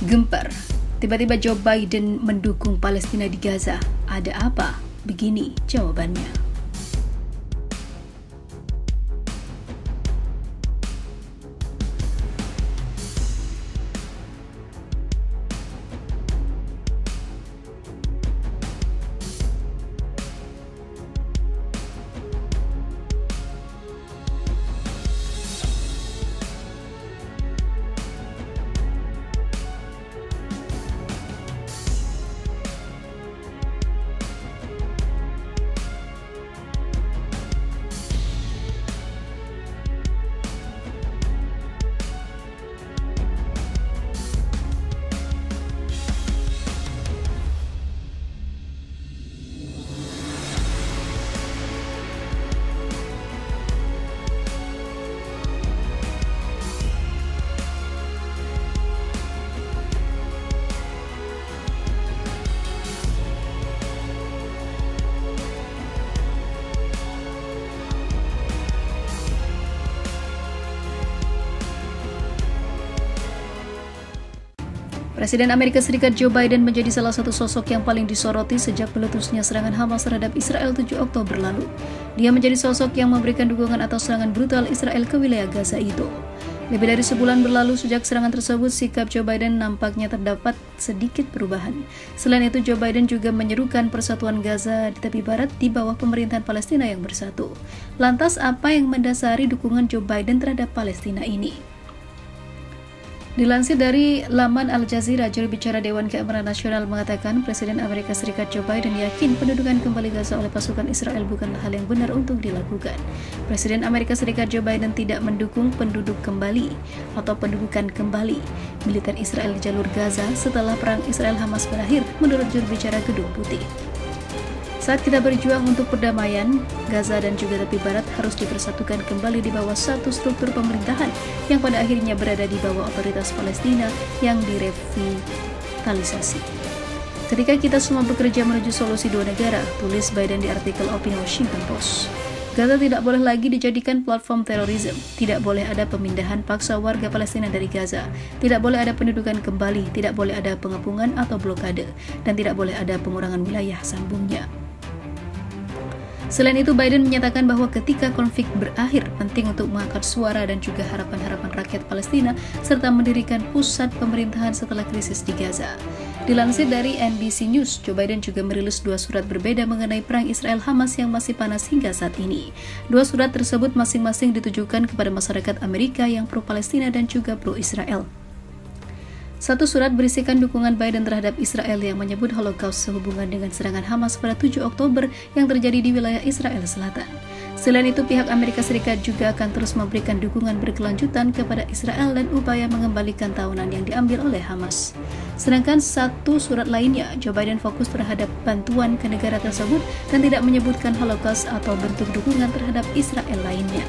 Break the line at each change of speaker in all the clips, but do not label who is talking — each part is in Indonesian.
Gempar, tiba-tiba Joe Biden mendukung Palestina di Gaza. Ada apa? Begini jawabannya. Presiden Amerika Serikat Joe Biden menjadi salah satu sosok yang paling disoroti sejak meletusnya serangan Hamas terhadap Israel 7 Oktober lalu. Dia menjadi sosok yang memberikan dukungan atas serangan brutal Israel ke wilayah Gaza itu. Lebih dari sebulan berlalu sejak serangan tersebut, sikap Joe Biden nampaknya terdapat sedikit perubahan. Selain itu, Joe Biden juga menyerukan persatuan Gaza di tepi barat di bawah pemerintahan Palestina yang bersatu. Lantas, apa yang mendasari dukungan Joe Biden terhadap Palestina ini? Dilansir dari laman Al Jazeera, juru bicara Dewan Keamanan Nasional mengatakan Presiden Amerika Serikat Joe Biden yakin pendudukan kembali Gaza oleh pasukan Israel bukanlah hal yang benar untuk dilakukan. Presiden Amerika Serikat Joe Biden tidak mendukung penduduk kembali atau pendudukan kembali militer Israel di jalur Gaza setelah perang Israel-Hamas berakhir, menurut juru bicara Gedung Putih. Saat kita berjuang untuk perdamaian, Gaza dan juga tepi barat harus dipersatukan kembali di bawah satu struktur pemerintahan yang pada akhirnya berada di bawah otoritas Palestina yang direvitalisasi. Ketika kita semua bekerja menuju solusi dua negara, tulis Biden di artikel opini Washington Post. Gaza tidak boleh lagi dijadikan platform terorisme, tidak boleh ada pemindahan paksa warga Palestina dari Gaza, tidak boleh ada pendudukan kembali, tidak boleh ada pengepungan atau blokade, dan tidak boleh ada pengurangan wilayah sambungnya. Selain itu, Biden menyatakan bahwa ketika konflik berakhir, penting untuk mengangkat suara dan juga harapan-harapan rakyat Palestina, serta mendirikan pusat pemerintahan setelah krisis di Gaza. Dilansir dari NBC News, Joe Biden juga merilis dua surat berbeda mengenai perang Israel-Hamas yang masih panas hingga saat ini. Dua surat tersebut masing-masing ditujukan kepada masyarakat Amerika yang pro-Palestina dan juga pro-Israel. Satu surat berisikan dukungan Biden terhadap Israel yang menyebut Holocaust sehubungan dengan serangan Hamas pada 7 Oktober yang terjadi di wilayah Israel Selatan. Selain itu, pihak Amerika Serikat juga akan terus memberikan dukungan berkelanjutan kepada Israel dan upaya mengembalikan tawanan yang diambil oleh Hamas. Sedangkan satu surat lainnya, Joe Biden fokus terhadap bantuan ke negara tersebut dan tidak menyebutkan Holocaust atau bentuk dukungan terhadap Israel lainnya.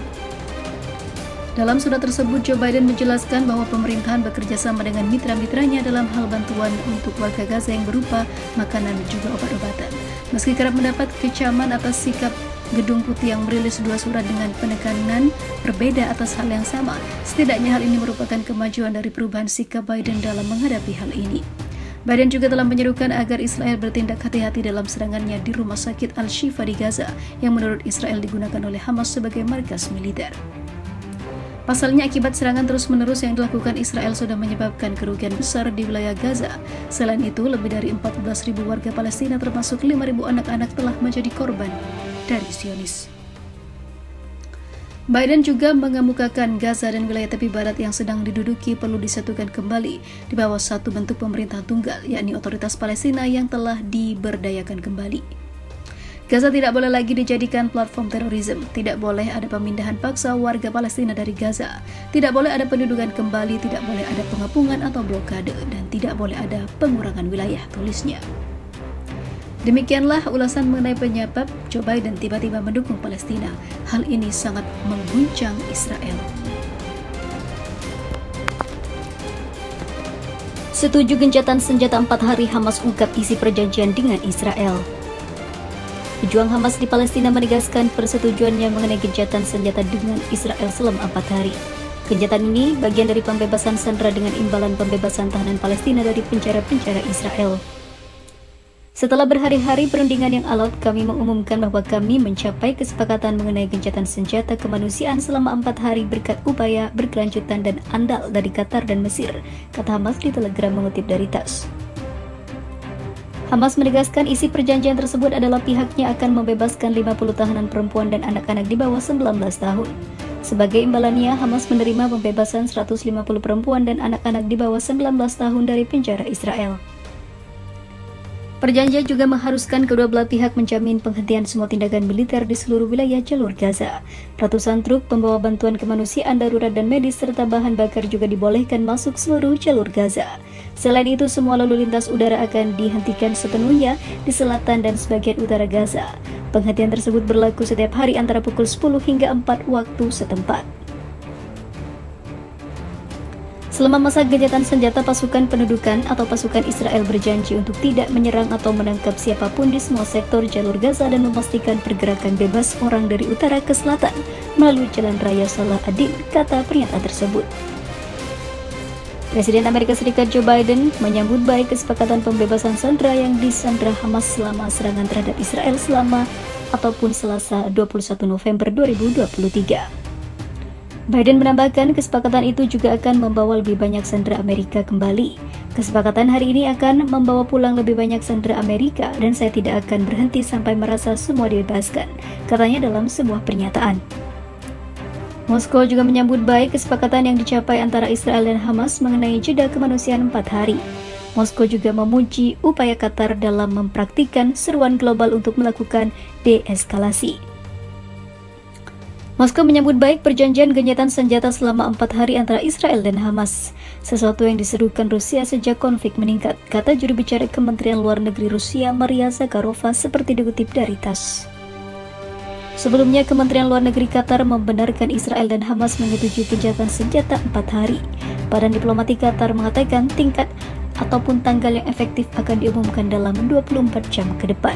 Dalam surat tersebut, Joe Biden menjelaskan bahwa pemerintahan bekerja sama dengan mitra-mitranya dalam hal bantuan untuk warga Gaza yang berupa makanan dan juga obat-obatan. Meski kerap mendapat kecaman atas sikap Gedung Putih yang merilis dua surat dengan penekanan berbeda atas hal yang sama, setidaknya hal ini merupakan kemajuan dari perubahan sikap Biden dalam menghadapi hal ini. Biden juga telah menyerukan agar Israel bertindak hati-hati dalam serangannya di Rumah Sakit Al-Shifa di Gaza, yang menurut Israel digunakan oleh Hamas sebagai markas militer. Pasalnya, akibat serangan terus-menerus yang dilakukan Israel sudah menyebabkan kerugian besar di wilayah Gaza. Selain itu, lebih dari 14.000 warga Palestina termasuk 5.000 anak-anak telah menjadi korban dari Zionis. Biden juga mengemukakan Gaza dan wilayah tepi barat yang sedang diduduki perlu disatukan kembali di bawah satu bentuk pemerintahan tunggal, yakni otoritas Palestina yang telah diberdayakan kembali. Gaza tidak boleh lagi dijadikan platform terorisme, tidak boleh ada pemindahan paksa warga Palestina dari Gaza, tidak boleh ada pendudukan kembali, tidak boleh ada pengepungan atau blokade, dan tidak boleh ada pengurangan wilayah, tulisnya. Demikianlah ulasan mengenai penyebab Joe Biden tiba-tiba mendukung Palestina. Hal ini sangat mengguncang Israel.
Setuju gencatan senjata 4 hari, Hamas ungkap isi perjanjian dengan Israel. Pejuang Hamas di Palestina menegaskan persetujuannya mengenai gencatan senjata dengan Israel selama 4 hari. Kegiatan ini bagian dari pembebasan sandera dengan imbalan pembebasan tahanan Palestina dari penjara-penjara Israel. Setelah berhari-hari perundingan yang alot, kami mengumumkan bahwa kami mencapai kesepakatan mengenai gencatan senjata kemanusiaan selama 4 hari berkat upaya berkelanjutan dan andal dari Qatar dan Mesir, kata Hamas di Telegram mengutip dari TASS. Hamas menegaskan isi perjanjian tersebut adalah pihaknya akan membebaskan 50 tahanan perempuan dan anak-anak di bawah 19 tahun. Sebagai imbalannya, Hamas menerima pembebasan 150 perempuan dan anak-anak di bawah 19 tahun dari penjara Israel. Perjanjian juga mengharuskan kedua belah pihak menjamin penghentian semua tindakan militer di seluruh wilayah jalur Gaza. Ratusan truk pembawa bantuan kemanusiaan darurat dan medis serta bahan bakar juga dibolehkan masuk seluruh jalur Gaza. Selain itu, semua lalu lintas udara akan dihentikan sepenuhnya di selatan dan sebagian utara Gaza. Penghentian tersebut berlaku setiap hari antara pukul 10 hingga 4 waktu setempat. Selama masa gencatan senjata, pasukan pendudukan atau pasukan Israel berjanji untuk tidak menyerang atau menangkap siapapun di semua sektor jalur Gaza dan memastikan pergerakan bebas orang dari utara ke selatan melalui jalan raya Salah ad-Din, kata pernyataan tersebut. Presiden Amerika Serikat Joe Biden menyambut baik kesepakatan pembebasan sandera yang disandra Hamas selama serangan terhadap Israel Selasa 21 November 2023. Biden menambahkan kesepakatan itu juga akan membawa lebih banyak sandera Amerika kembali. Kesepakatan hari ini akan membawa pulang lebih banyak sandera Amerika dan saya tidak akan berhenti sampai merasa semua dibebaskan, katanya dalam sebuah pernyataan. Moskow juga menyambut baik kesepakatan yang dicapai antara Israel dan Hamas mengenai jeda kemanusiaan 4 hari. Moskow juga memuji upaya Qatar dalam mempraktikkan seruan global untuk melakukan deeskalasi. Moskow menyambut baik perjanjian gencatan senjata selama 4 hari antara Israel dan Hamas, sesuatu yang diserukan Rusia sejak konflik meningkat, kata juru bicara Kementerian Luar Negeri Rusia Maria Zakharova seperti dikutip dari TASS. Sebelumnya, Kementerian Luar Negeri Qatar membenarkan Israel dan Hamas menyetujui gencatan senjata 4 hari. Badan diplomatik Qatar mengatakan tingkat ataupun tanggal yang efektif akan diumumkan dalam 24 jam ke depan.